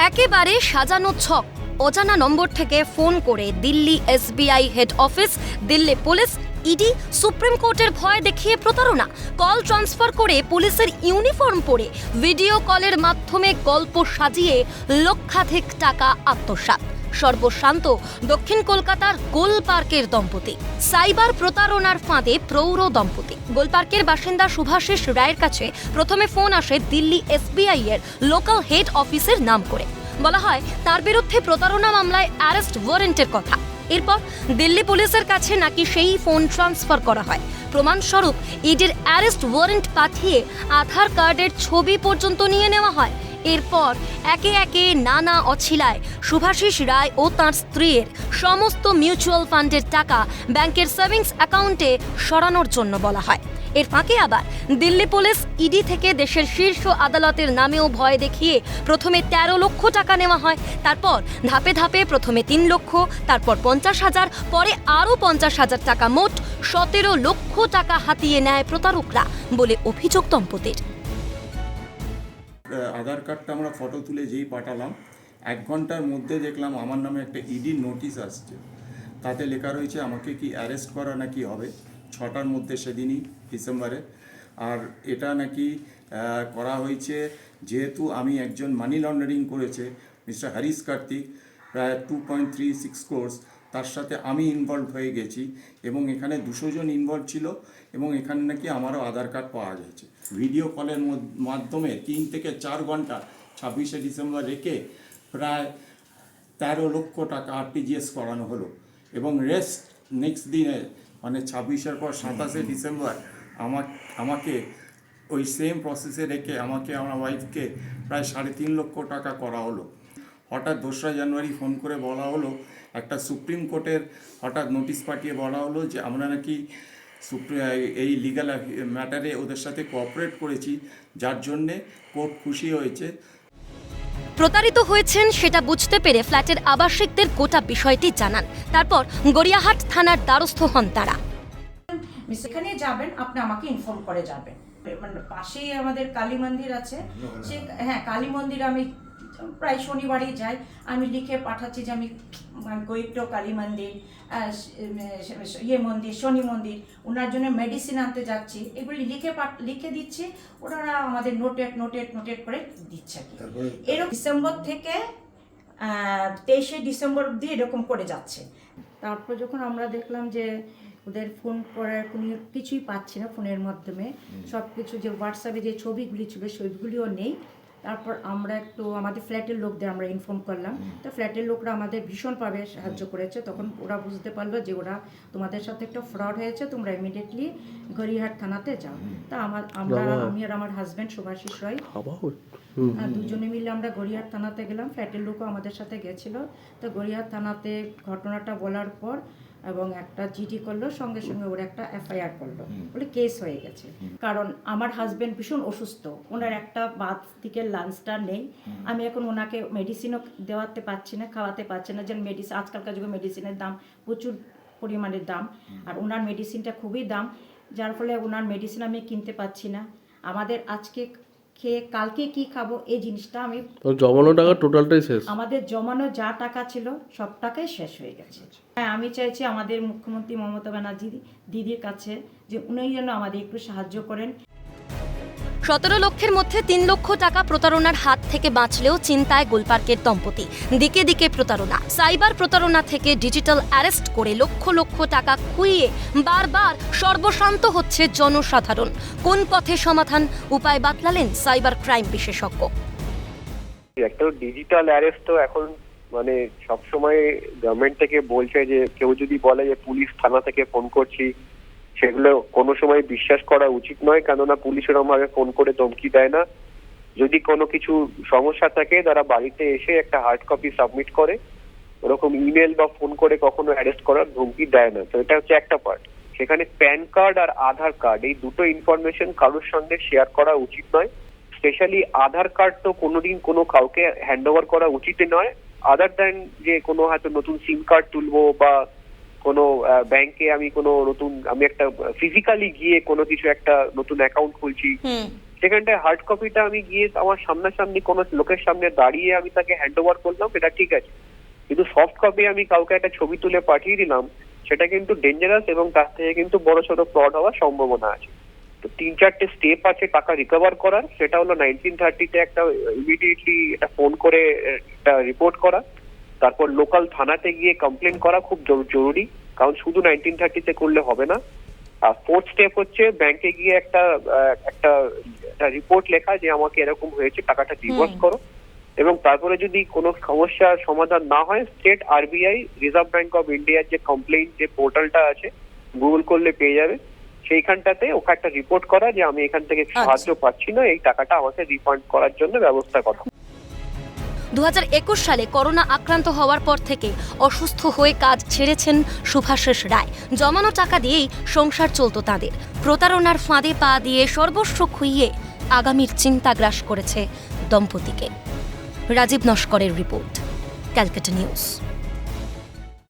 একেবারে সাজানো ছক। অজানা নম্বর থেকে ফোন করে Delhi SBI head office, Delhi police, ED, supreme কোর্টের ভয় দেখিয়ে প্রতারণা। কল ট্রান্সফার করে পুলিশের ইউনিফর্ম পরে ভিডিও কলের মাধ্যমে গল্প সাজিয়ে লক্ষাধিক টাকা আত্মসাৎ। সর্বশান্ত দক্ষিণ কলকাতার গোলপার্কের দম্পতি। সাইবার প্রতারণার ফাঁদে প্রৌঢ় দম্পতি। গোলপার্কের বাসিন্দা শুভাশিস রায়ের কাছে প্রথমে ফোন আসে দিল্লি এসবিআই এর লোকাল হেড অফিসের নাম করে। বলা হয় তার বিরুদ্ধে প্রতারণা মামলায় অ্যারেস্ট ওয়ারেন্টের কথা। এরপর দিল্লি পুলিশের কাছে নাকি সেই ফোন ট্রান্সফার করা হয়। প্রমাণস্বরূপ ইডির অ্যারেস্ট ওয়ারেন্ট পাঠিয়ে আধার কার্ডের ছবি পর্যন্ত নিয়ে নেওয়া হয়। এরপর একে একে নানা অছিলায় শুভাশিস রায় ও তাঁর স্ত্রীর সমস্ত মিউচুয়াল ফান্ডের টাকা ব্যাংকের সেভিংস অ্যাকাউন্টে সরানোর জন্য বলা হয়। এর ফাঁকে আবার দিল্লি পুলিশ ইডি থেকে দেশের শীর্ষ আদালতের নামেও ভয় দেখিয়ে প্রথমে 13 লক্ষ টাকা নেওয়া হয়। তারপর ধাপে ধাপে প্রথমে 3 লক্ষ, তারপর 50,000, পরে আরও 50,000 টাকা, মোট 17 লক্ষ টাকা হাতিয়ে নেয় প্রতারকরা বলে অভিযোগ দম্পতির। আধার কার্ডটা আমরা ফটো তুলে যেই পাঠালাম, 1 ঘন্টার মধ্যে দেখলাম আমার নামে একটা ইডি নোটিশ আসছে। তাতে লেখা রয়েছে আমাকে কি অ্যারেস্ট করা নাকি হবে 6টার মধ্যে, সেদিনই ডিসেম্বরে। আর এটা নাকি করা হয়েছে যেহেতু আমি একজন মানি লন্ডারিং করেছে মিস্টার হরিশ কার্তিক, প্রায় 2.36 crores, তার সাথে আমি ইনভলভ হয়ে গেছি এবং এখানে 200 জন ইনভলভ ছিল এবং এখানে নাকি আমারও আধার কার্ড পাওয়া গেছে। ভিডিও কলের মাধ্যমে 3 থেকে 4 ঘন্টা 26শে ডিসেম্বর রেখে প্রায় 13 লক্ষ টাকা আরটিজিএস করানো হলো এবং রেস্ট নেক্সট দিনে মানে 26-এর পর 27শে ডিসেম্বর আমাকে ওই সেম প্রসেসে রেখে আমাকে আমার ওয়াইফকে প্রায় 3.5 লক্ষ টাকা করা হলো। হঠাৎ 2রা জানুয়ারি ফোন করে বলা হলো, একটা সুপ্রিম কোর্টের হঠাৎ নোটিশ পাঠিয়ে বলা হলো যে আমরা নাকি এই লিগ্যাল ম্যাটারে ওদের সাথে কোঅপারেট করেছি, যার জন্যে কোর্ট খুশি হয়েছে। প্রতারিত হয়েছেন সেটা বুঝতে পেরে ফ্ল্যাটের আবাসিকদের গোটা বিষয়টি জানান। তারপর গড়িয়াহাট থানার দ্বারস্থ হন তারা। সেখানে যাবেন, আপনি আমাকে ইনফর্ম করে যাবেন। মানে পাশেই আমাদের কালী মন্দির আছে, সে কালী মন্দির আমি প্রায় শনিবারই যাই। আমি লিখে পাঠাচ্ছি যে আমি গৈত্র কালী মন্দির, মন্দির, শনি মন্দির, ওনার জন্য মেডিসিন আনতে যাচ্ছি, এগুলি লিখে দিচ্ছি। ওনারা আমাদের নোটেট করে দিচ্ছে। এরকম ডিসেম্বর থেকে 23শে ডিসেম্বর অবধি এরকম করে যাচ্ছে। তারপর যখন আমরা দেখলাম যে ওদের ফোন করার কোনো কিছুই পাচ্ছি না, ফোনের মাধ্যমে সব কিছু যে হোয়াটসঅ্যাপে যে ছবিগুলি ছিল সেগুলিও নেই। তারপর আমরা একটু আমাদের ফ্ল্যাটের লোকদের আমরা ইনফর্ম করলাম। তো ফ্ল্যাটের লোকরা আমাদের ভীষণভাবে সাহায্য করেছে। তখন ওরা বুঝতে পারলো যে ওরা তোমাদের সাথে একটা ফ্রড হয়েছে, তোমরা ইমিডিয়েটলি গড়িয়াহাট থানাতে যাও। তা আমি আর আমার হাজব্যান্ড শুভাশিস রায় দুজনে মিলে আমরা গড়িয়াহাট থানাতে গেলাম। ফ্ল্যাটের লোকও আমাদের সাথে গেছিল। তো গড়িয়াহাট থানাতে ঘটনাটা বলার পর এবং একটা জিডি করলো, সঙ্গে সঙ্গে ওরা একটা এফআইআর করলো, বলে কেস হয়ে গেছে। কারণ আমার হাজব্যান্ড ভীষণ অসুস্থ, ওনার একটা বাদ থেকে লাঞ্চটা নেই। আমি এখন ওনাকে মেডিসিনও দেওয়াতে পারছি না, খাওয়াতে পারছি না। যেন মেডিসিন, আজকালকার যুগে মেডিসিনের দাম প্রচুর পরিমাণের দাম, আর ওনার মেডিসিনটা খুবই দাম, যার ফলে ওনার মেডিসিন আমি কিনতে পারছি না। আমাদের আজকে খেয়ে কালকে কি খাবো এই জিনিসটা আমি জমানো টাকা টোটালটাই শেষ। আমাদের জমানো যা টাকা ছিল সব টাকাই শেষ হয়ে গেছে। হ্যাঁ, আমি চাইছি আমাদের মুখ্যমন্ত্রী মমতা ব্যানার্জি দিদির কাছে যে উনি যেন আমাদের একটু সাহায্য করেন। 17 লক্ষের মধ্যে 3 লক্ষ টাকা প্রতারণার হাত থেকে বাঁচলেও চিন্তায় গোলপার্কের দম্পতি। দিকে দিকে প্রতারণা, সাইবার প্রতারণা থেকে ডিজিটাল অ্যারেস্ট করে লক্ষ লক্ষ টাকা খুইয়ে বারবার সর্বশান্ত হচ্ছে জনসাধারণ। কোন পথে সমাধান, উপায় বাতলালেন সাইবার ক্রাইম বিশেষজ্ঞ। একটা ডিজিটাল অ্যারেস্ট তো এখন মানে সবসময় গভর্নমেন্ট থেকে বলছে যে কেউ যদি বলে যে পুলিশ থানা থেকে ফোন করছি, সেগুলো কোনো সময় বিশ্বাস করা উচিত নয়, কেননা পুলিশ এরকম ভাবে ফোন করে ধমকি দেয় না। যদি কোনো কিছু সমস্যা থাকে তারা বাড়িতে এসে একটা হার্ড কপি সাবমিট করে, ওরকম ইমেল বা ফোন করে কখনো অ্যারেস্ট করার ধমকি দেয় না। তো এটা হচ্ছে একটা পার্ট। সেখানে প্যান কার্ড আর আধার কার্ড, এই দুটো ইনফরমেশন কারোর সঙ্গে শেয়ার করা উচিত নয়। স্পেশালি আধার কার্ড তো কোনোদিন কোনো কাউকে হ্যান্ড ওভার করা উচিত নয়, আদার দ্যান যে কোনো হয়তো নতুন সিম কার্ড তুলবো বা কোনো ব্যাংকে আমি একটা ফিজিক্যালি গিয়ে কোনো কিছু একটা নতুন অ্যাকাউন্ট খুলছি, সেখানটায় হার্ড কপিটা আমি গিয়ে আমার সামনাসামনি কোনো লোকের সামনে দাঁড়িয়ে আমি তাকে হ্যান্ড ওভার করলাম, এটা ঠিক আছে, কিন্তু সফট কপি আমি কাউকে একটা ছবি তুলে পাঠিয়ে দিলাম, সেটা কিন্তু ডেঞ্জারাস এবং তার থেকে কিন্তু বড় ছোট ফ্রড হওয়ার সম্ভাবনা আছে। তো 3-4টে স্টেপ আছে টাকা রিকভার করার, সেটা হলো 1930-তে একটা ইমিডিয়েটলি এটা ফোন করে একটা রিপোর্ট করা, তারপর লোকাল থানাতে গিয়ে কমপ্লেন করা খুব জরুরি, কারণ শুধু 1930-তে করলে হবে না। আর 4th স্টেপ হচ্ছে ব্যাংকে গিয়ে একটা রিপোর্ট লেখা যে আমাকে এরকম হয়েছে, টাকাটা ডিভোর্স করো। এবং তারপরে যদি কোনো সমস্যার সমাধান না হয়, state RBI reserve bank of ইন্ডিয়ার যে কমপ্লেইন যে পোর্টালটা আছে, গুগল করলে পেয়ে যাবে, সেইখানটাতে ওকে একটা রিপোর্ট করা যে আমি এখান থেকে সাহায্য পাচ্ছি না, এই টাকাটা আমাকে রিফান্ড করার জন্য ব্যবস্থা করা। 2021 সালে করোনা আক্রান্ত হওয়ার পর থেকে অসুস্থ হয়ে কাজ ছেড়েছেন শুভাশিস রায়। জমানো টাকা দিয়েই সংসার চলত তাঁদের। প্রতারণার ফাঁদে পা দিয়ে সর্বস্ব খুইয়ে আগামীর চিন্তা গ্রাস করেছে দম্পতিকে। রাজীব নস্করের রিপোর্ট, ক্যালকাটা নিউজ।